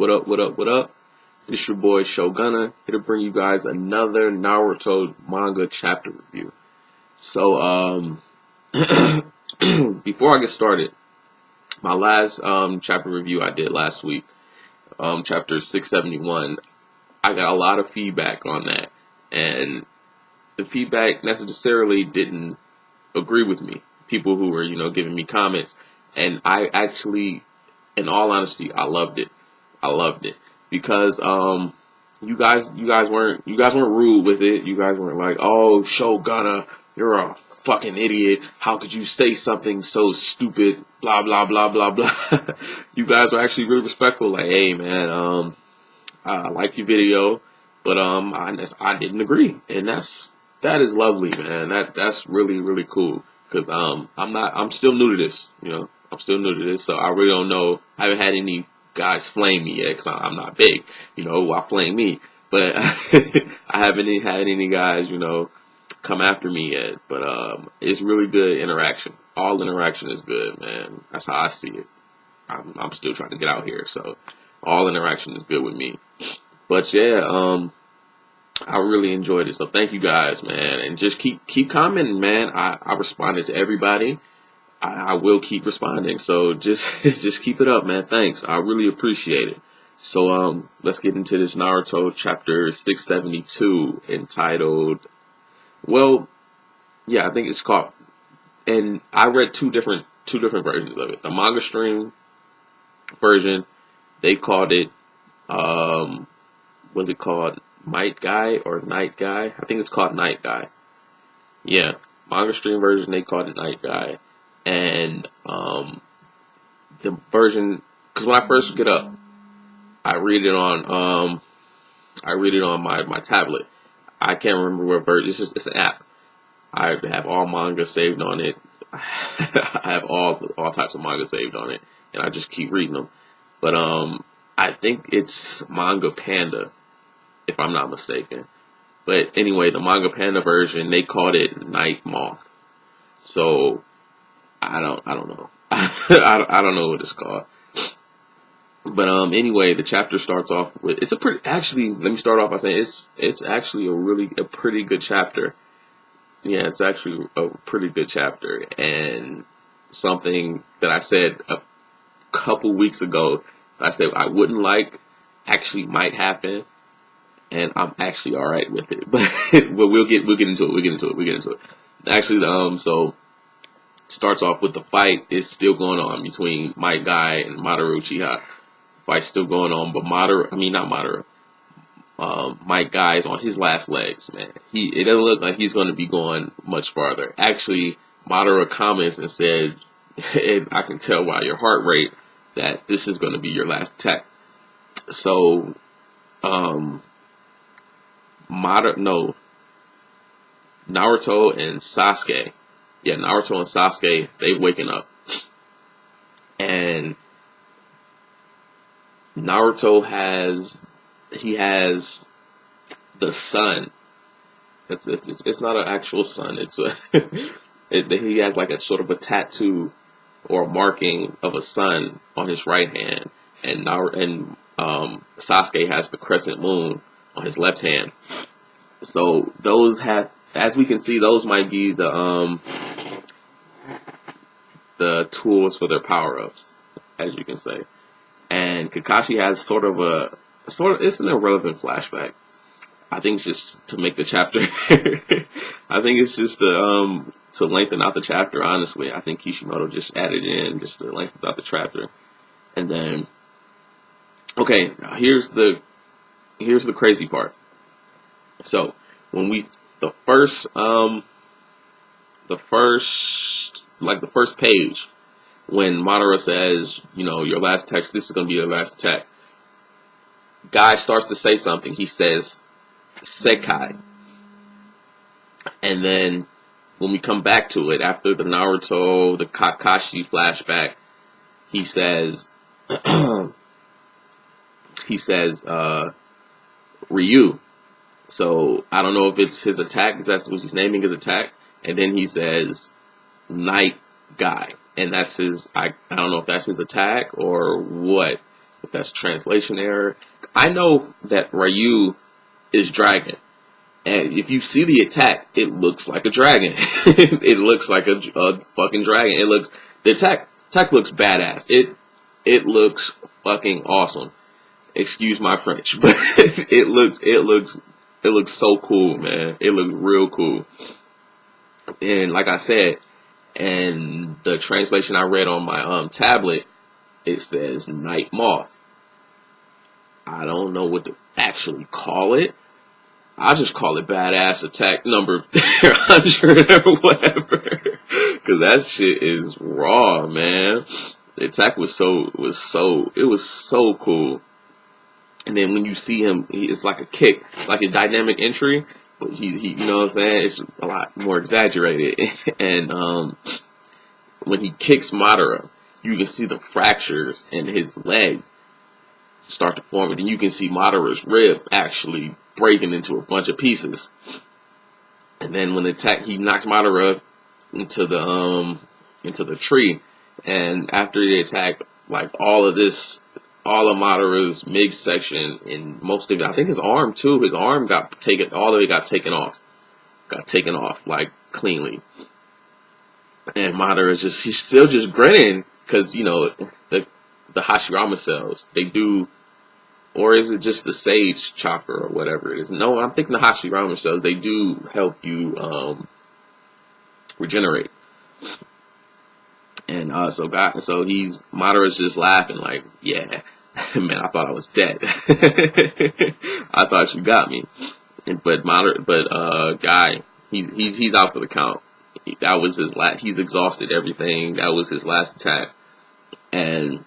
What up, what up, what up? It's your boy Shogunna, here to bring you guys another Naruto manga chapter review. So, before I get started, my last chapter review I did last week, chapter 671, I got a lot of feedback on that, and the feedback necessarily didn't agree with me. People who were, giving me comments, and I actually, in all honesty, I loved it. I loved it because you guys weren't rude with it. You guys weren't like, "Oh, Shogunna, you're a fucking idiot. How could you say something so stupid?" Blah blah blah blah blah. You guys were actually really respectful. Like, "Hey man, I like your video, but I didn't agree," and that is lovely, man. That's really cool because I'm still new to this. I'm still new to this, so I really don't know. I haven't had any guys flame me yet because I'm not big, why flame me? But I haven't had any guys, come after me yet. But it's really good interaction. All interaction is good, man. That's how I see it. I'm still trying to get out here, so all interaction is good with me. But yeah, I really enjoyed it. So thank you guys, man, and just keep commenting, man. I responded to everybody. I will keep responding, so just keep it up, man. Thanks, I really appreciate it. So let's get into this Naruto chapter 672 entitled, well, yeah, I think it's called, and I read two different versions of it. The manga stream version, they called it, was it called Might Guy or Night Guy? I think it's called Night Guy. Yeah, manga stream version, they called it Night Guy. And the version, because when I first get up, I read it on my tablet. I can't remember what version. It's an app. I have all manga saved on it. I have all types of manga saved on it, and I just keep reading them. But I think it's Manga Panda, if I'm not mistaken. But anyway, the Manga Panda version, they called it Night Moth. So I don't know. I don't know what it's called. But anyway, the chapter starts off with, it's a pretty, actually, let me start off by saying it's actually a pretty good chapter. Yeah, it's actually a pretty good chapter, and something that I said a couple weeks ago, I said I wouldn't like, actually might happen, and I'm actually all right with it. But we'll get into it. Actually, so starts off with the fight is still going on between Might Guy and Madoru Uchiha. Fight's still going on, but Might Guy is on his last legs, man. It doesn't look like he's going to be going much farther. Actually, Madoru comments and said, "I can tell by your heart rate that this is going to be your last attack." So, Naruto and Sasuke. Yeah, Naruto and Sasuke, they've waken up. And Naruto has the sun. It's not an actual sun. It's he has like a sort of a tattoo or a marking of a sun on his right hand, and Sasuke has the crescent moon on his left hand. So those have, as we can see, those might be the tools for their power-ups, as you can say. And Kakashi has it's an irrelevant flashback. I think it's just to make the chapter. I think it's just to lengthen out the chapter. Honestly, I think Kishimoto just added in just to lengthen out the chapter. And then, okay, here's the crazy part. So when the first page, when Madara says, your last text, this is going to be your last attack, Guy starts to say something. He says, Sekai. And then when we come back to it, after the Naruto, the Kakashi flashback, he says, Ryu. So I don't know if it's his attack, if that's what he's naming his attack. And then he says, Night Guy. And that's his, I don't know if that's his attack or what. if that's translation error. I know that Ryu is dragon. And if you see the attack, it looks like a dragon. It looks like a fucking dragon. The attack looks badass. It looks fucking awesome. Excuse my French, but it looks so cool, man. It looks real cool. And like I said, and the translation I read on my tablet, it says Night Moth. I don't know what to actually call it. I'll just call it badass attack number 100 or whatever. Cause that shit is raw, man. The attack was so cool. And then when you see him, it's like a kick, like his dynamic entry. But he you know what I'm saying? It's a lot more exaggerated. And when he kicks Madara, you can see the fractures in his leg start to form, and you can see Madara's rib actually breaking into a bunch of pieces. And then when he knocks Madara into the tree, and after the attack, like all of Madara's midsection and most of it, I think his arm too. His arm got taken. All of it got taken off. Got taken off like cleanly. And Madara he's still just grinning because the Hashirama cells, they do, or is it just the Sage Chakra or whatever it is? No, I'm thinking the Hashirama cells, they do help you regenerate. And so Madara's just laughing like, yeah, man, I thought I was dead. I thought you got me. But Guy, he's out for the count. That was his last. He's exhausted everything. That was his last attack, and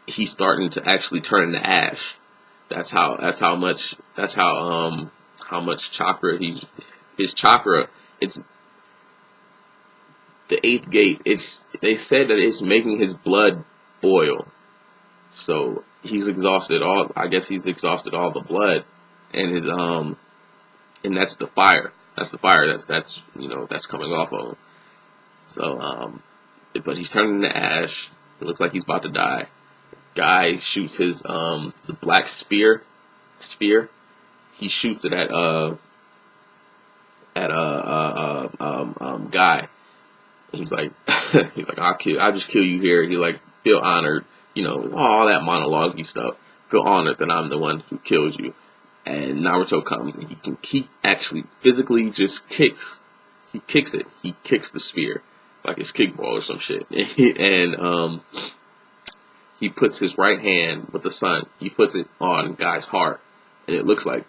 he's starting to actually turn into ash. That's how much chakra his chakra. It's the 8th gate. They said that it's making his blood boil. So he's exhausted all. I guess he's exhausted all the blood, and and that's the fire. That's the fire. That's coming off of him. So but he's turning into ash. It looks like he's about to die. Guy shoots his the black spear. He shoots it at Guy. He's like I'll just kill you here. He like feel honored, all that monologue-y stuff. Feel honored that I'm the one who kills you. And Naruto comes and he actually physically just kicks. He kicks it. He kicks the spear like it's kickball or some shit. And he puts his right hand with the sun. He puts it on Guy's heart, and it looks like,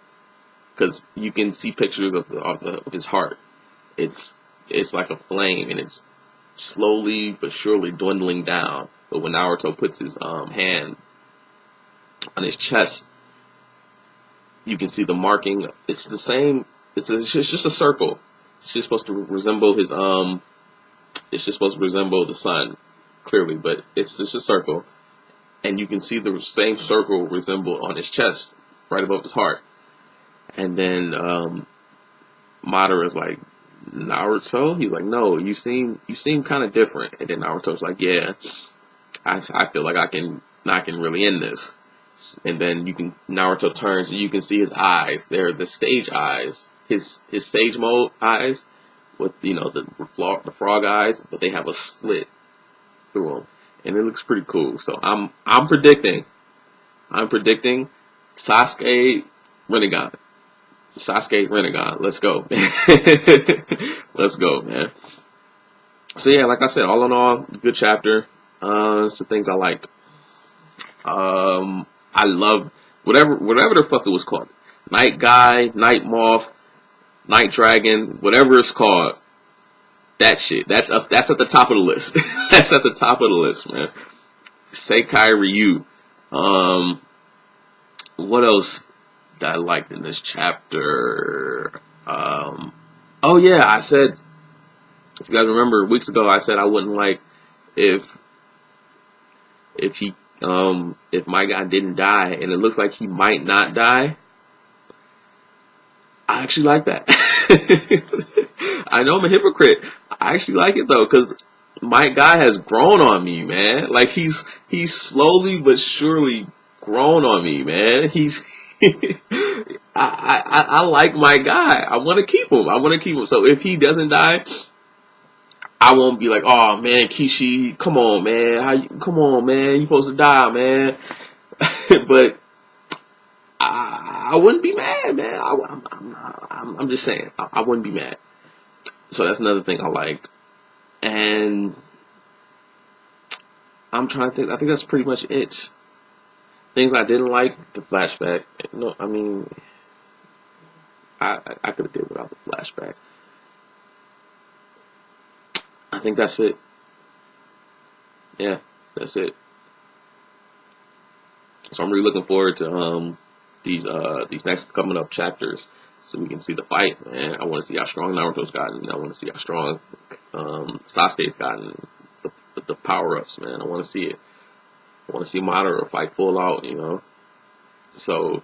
because you can see pictures of his heart. It's like a flame, and it's slowly but surely dwindling down. But when Naruto puts his hand on his chest, you can see the marking. It's the same. It's just a circle. It's just supposed to resemble his It's just supposed to resemble the sun, clearly, but it's just a circle, and you can see the same circle resemble on his chest, right above his heart. And then Madara's like, Naruto? He's like, no, you seem kind of different. And then Naruto's like, yeah, I feel like I can really end this. And then Naruto turns and you can see his eyes. They're the sage eyes, his sage mode eyes, with the frog eyes, but they have a slit through them, and it looks pretty cool. So I'm predicting Sasuke Rinnegan. Let's go. Let's go, man. So yeah, like I said, all in all, good chapter. Some things I liked. I love whatever the fuck it was called. Night Guy, Night Moth, Night Dragon, whatever it's called. That shit. That's at the top of the list. That's at the top of the list, man. Seikai Ryu. What else that I liked in this chapter? Oh yeah, I said, if you guys remember weeks ago, I said I wouldn't like if my guy didn't die, and it looks like he might not die. I actually like that. I know I'm a hypocrite. I actually like it though, because my guy has grown on me, man. Like he's slowly but surely grown on me, man. He's I like my guy. I want to keep him. I want to keep him. So if he doesn't die, I won't be like, oh man, Kishi, come on, man. Come on, man. You supposed to die, man. But I wouldn't be mad, man. I'm just saying, I wouldn't be mad. So that's another thing I liked. And I'm trying to think. I think that's pretty much it. Things I didn't like, the flashback. No, I mean, I could have did without the flashback. I think that's it. Yeah, that's it. So I'm really looking forward to these next coming up chapters, so we can see the fight, man. I want to see how strong Naruto's gotten. I want to see how strong Sasuke's gotten. The power ups, man. I want to see it. I want to see Madara fight full out, you know. So,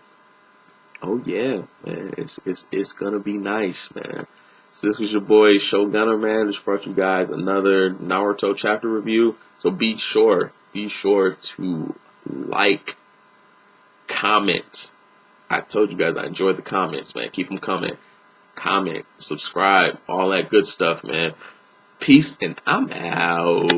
oh yeah, man, it's gonna be nice, man. So this was your boy Shogunna, man. Just brought you guys another Naruto chapter review. So be sure to like, comment. I told you guys I enjoyed the comments, man. Keep them coming. Comment, subscribe, all that good stuff, man. Peace, and I'm out.